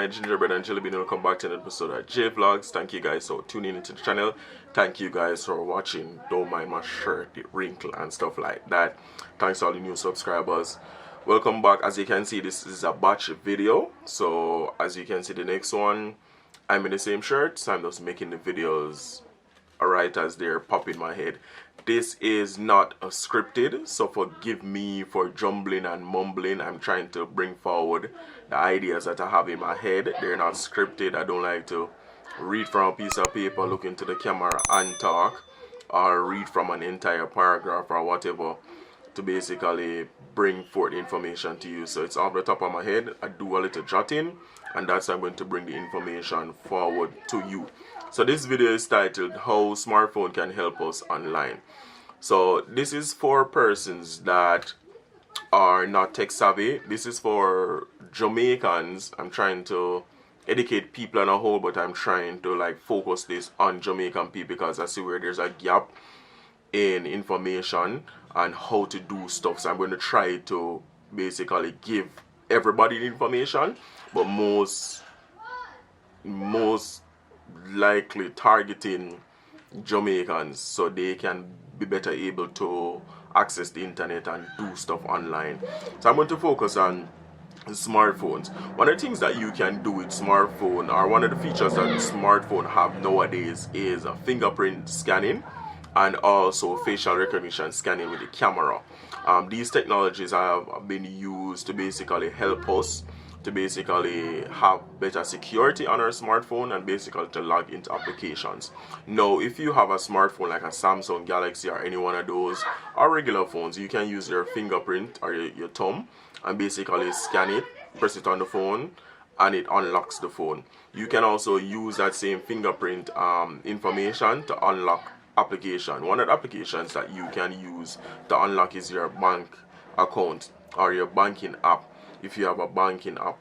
my gingerbread and jelly bean. Welcome back to another episode of JVLOGS. Thank you guys for tuning into the channel. Thank you guys for watching. Don't mind my shirt, the wrinkle and stuff like that. Thanks to all the new subscribers. Welcome back. As you can see, this is a batch video. So as you can see, the next one, I'm in the same shirt, so I'm just making the videos alright as they're popping in my head. This is not a scripted, so forgive me for jumbling and mumbling. I'm trying to bring forward the ideas that I have in my head. They're not scripted. I don't like to read from a piece of paper, look into the camera and talk, or read from an entire paragraph or whatever to basically bring forth information to you. So it's off the top of my head. I do a little jotting, and that's how I'm going to bring the information forward to you. So this video is titled How Smartphone Can Help Us Online. So this is for persons that are not tech savvy. This is for Jamaicans. I'm trying to educate people on a whole, but I'm trying to like focus this on Jamaican people because I see where there's a gap in information and how to do stuff. So I'm going to try to basically give everybody the information, but most likely targeting Jamaicans so they can be better able to access the internet and do stuff online. So I'm going to focus on smartphones. One of the things that you can do with smartphone, or one of the features that smartphone have nowadays, is fingerprint scanning and also facial recognition scanning with the camera. These technologies have been used to basically help us to basically have better security on our smartphone and basically to log into applications. Now, if you have a smartphone like a Samsung Galaxy or any one of those, or regular phones, you can use your fingerprint or your thumb and basically scan it, press it on the phone, and it unlocks the phone. You can also use that same fingerprint information to unlock application. One of the applications that you can use to unlock is your bank account or your banking app, if you have a banking app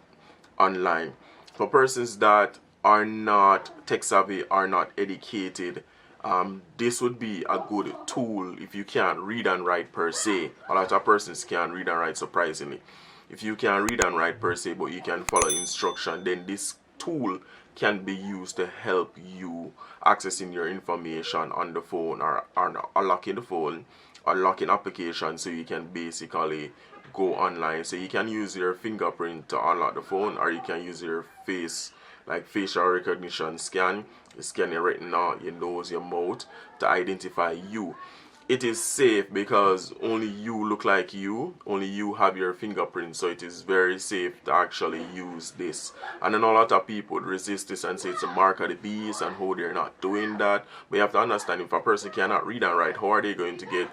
online. For persons that are not tech savvy, are not educated, this would be a good tool if you can't read and write per se. A lot of persons can't read and write, surprisingly. If you can't read and write per se, but you can follow instruction, then this tool can be used to help you accessing your information on the phone, or unlocking the phone, unlocking applications, so you can basically go online. So you can use your fingerprint to unlock the phone, or you can use your face, like facial recognition scan. You scan your retina, your nose, your mouth to identify you. It is safe because only you look like you, only you have your fingerprint, so it is very safe to actually use this. And then a lot of people resist this and say it's a mark of the beast and how they're not doing that. But you have to understand, if a person cannot read and write, how are they going to get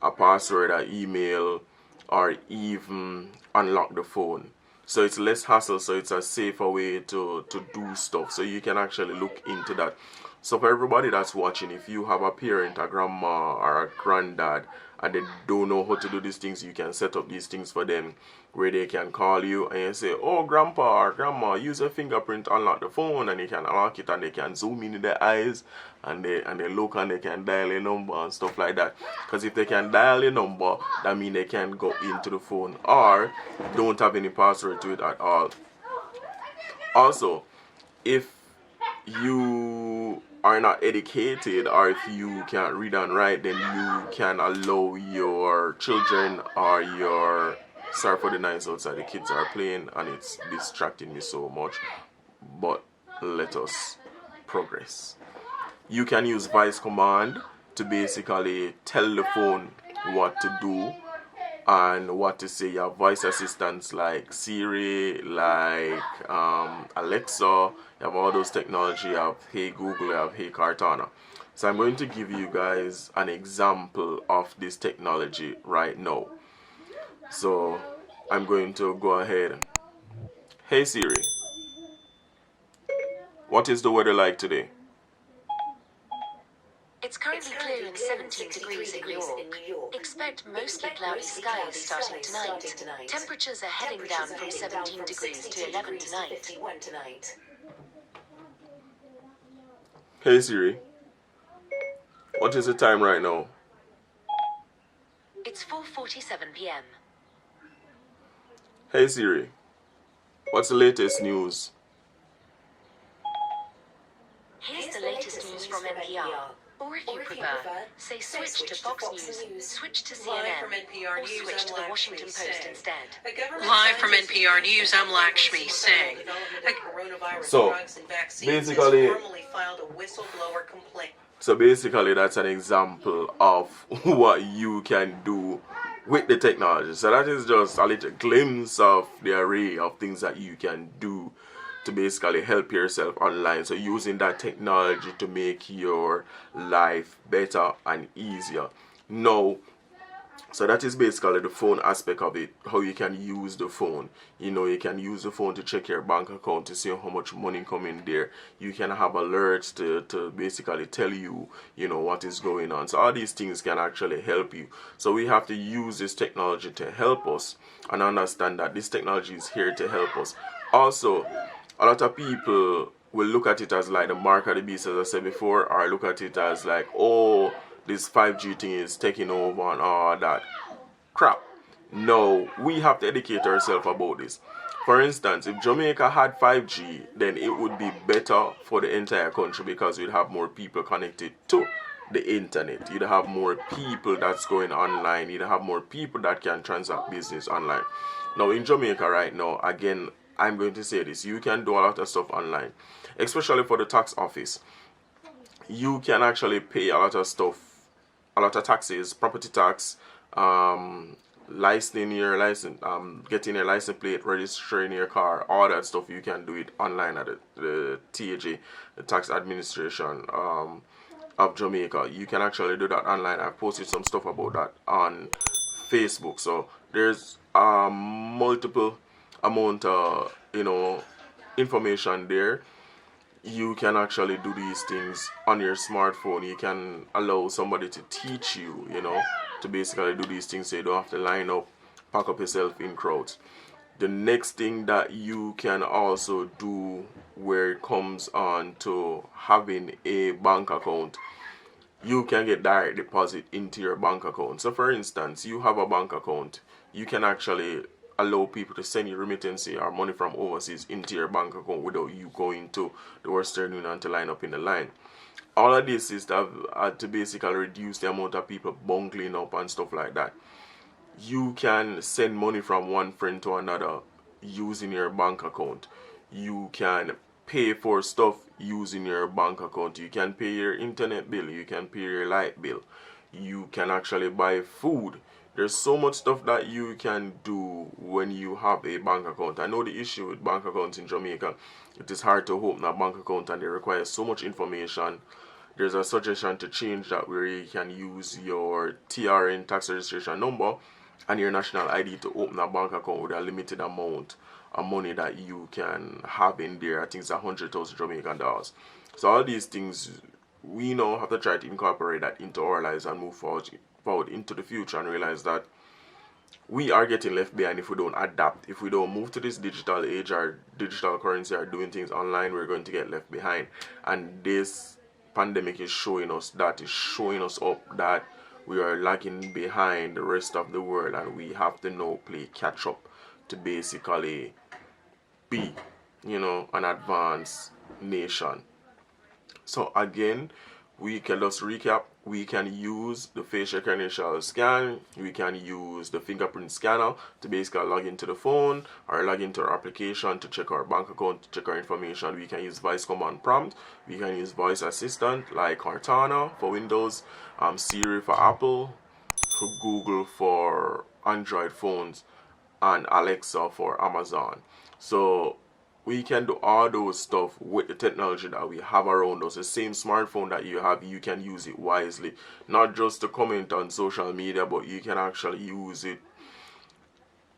a password, an email, or even unlock the phone? So it's less hassle, so it's a safer way to do stuff. So you can actually look into that. So for everybody that's watching, if you have a parent, a grandma or a granddad, and they don't know how to do these things, you can set up these things for them where they can call you and you say, oh, grandpa or grandma, use a fingerprint, unlock the phone, and they can unlock it, and they can zoom in their eyes and they look and they can dial a number and stuff like that. Because if they can dial a number, that means they can go into the phone or don't have any password to it at all. Also, if you are not educated, or if you can't read and write, then you can allow your children or your, sorry for the noise outside, the kids are playing and it's distracting me so much, but let us progress. You can use voice command to basically tell the phone what to do and what to say. You have voice assistants like Siri, like Alexa. You have all those technology. You have Hey Google, you have Hey Cortana. So I'm going to give you guys an example of this technology right now. So I'm going to go ahead. Hey Siri, what is the weather like today? It's currently clear and 17 degrees in New York. Expect mostly cloudy skies starting tonight. Temperatures are heading down from 17 degrees to 11 tonight. Hey Siri, what is the time right now? It's 4:47 p.m. Hey Siri, what's the latest news? the latest news from NPR. Or if you prefer, say switch to Fox News, switch to CNN, or switch to the Washington Post instead. Live from NPR News, I'm Lakshmi Singh. So, basically, that's an example of what you can do with the technology. So that is just a little glimpse of the array of things that you can do to basically help yourself online. So using that technology to make your life better and easier. Now, so that is basically the phone aspect of it, how you can use the phone. You know, you can use the phone to check your bank account to see how much money coming there. You can have alerts to basically tell you, you know, what is going on. So all these things can actually help you. So we have to use this technology to help us and understand that this technology is here to help us. Also, a lot of people will look at it as like the mark of the beast, as I said before, or look at it as like, oh, this 5G thing is taking over and all that crap. No, we have to educate ourselves about this. For instance, if Jamaica had 5G, then it would be better for the entire country because we'd have more people connected to the internet. You'd have more people that's going online. You'd have more people that can transact business online. Now, in Jamaica right now, again, I'm going to say this, you can do a lot of stuff online, especially for the tax office. You can actually pay a lot of stuff, a lot of taxes, property tax, licensing your license, getting a license plate, registering your car, all that stuff. You can do it online at the TAJ, the Tax Administration of Jamaica. You can actually do that online. I've posted some stuff about that on Facebook. So there's multiple amount of information there. You can actually do these things on your smartphone. You can allow somebody to teach you, to basically do these things so you don't have to line up, pack up yourself in crowds. The next thing that you can also do where it comes on to having a bank account, you can get direct deposit into your bank account. So for instance, you have a bank account, you can actually allow people to send you remittance or money from overseas into your bank account without you going to the Western Union to line up in the line. All of this is to basically reduce the amount of people bungling up and stuff like that. You can send money from one friend to another using your bank account. You can pay for stuff using your bank account. You can pay your internet bill. You can pay your light bill. You can actually buy food. There's so much stuff that you can do when you have a bank account. I know the issue with bank accounts in Jamaica. It is hard to open a bank account and they require so much information. There's a suggestion to change that where you can use your TRN, tax registration number, and your national ID to open a bank account with a limited amount of money that you can have in there. I think it's 100,000 Jamaican dollars. So all these things, we now have to try to incorporate that into our lives and move forward into the future and realize that we are getting left behind if we don't adapt. If we don't move to this digital age or digital currency or doing things online, we're going to get left behind. And this pandemic is showing us that, is showing us up that we are lagging behind the rest of the world and we have to now play catch up to basically be, an advanced nation. So again, we can just recap. We can use the facial recognition scan. We can use the fingerprint scanner to basically log into the phone or log into our application to check our bank account, to check our information. We can use voice command prompt. We can use voice assistant like Cortana for Windows, Siri for Apple, for Google for Android phones, and Alexa for Amazon. So we can do all those stuff with the technology that we have around us. The same smartphone that you have, you can use it wisely. Not just to comment on social media, but you can actually use it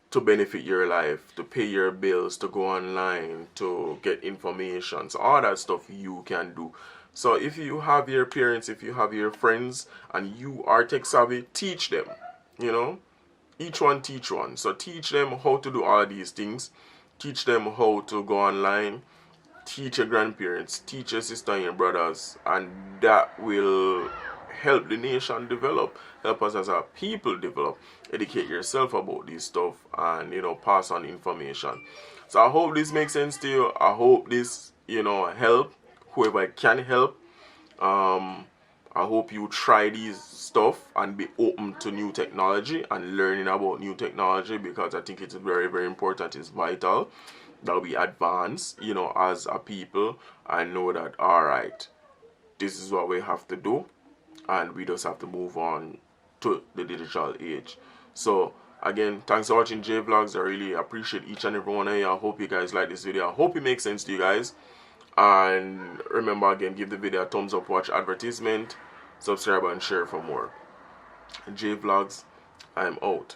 to benefit your life, to pay your bills, to go online, to get information. So all that stuff you can do. So if you have your parents, if you have your friends, and you are tech savvy, teach them, Each one teach one. So teach them how to do all these things. Teach them how to go online. Teach your grandparents. Teach your sister and your brothers. And that will help the nation develop. Help us as a people develop. Educate yourself about this stuff and, pass on information. So I hope this makes sense to you. I hope this, help whoever can help. I hope you try these stuff and be open to new technology and learning about new technology, because I think it's very, very important. It's vital that we advance, you know, as a people, and know that, all right, this is what we have to do, and we just have to move on to the digital age. So again, thanks for watching JVLOGS. I really appreciate each and every one of you. I hope you guys like this video. I hope it makes sense to you guys. And remember, again, give the video a thumbs up, watch advertisement, subscribe and share for more. JVLOGS, I'm out.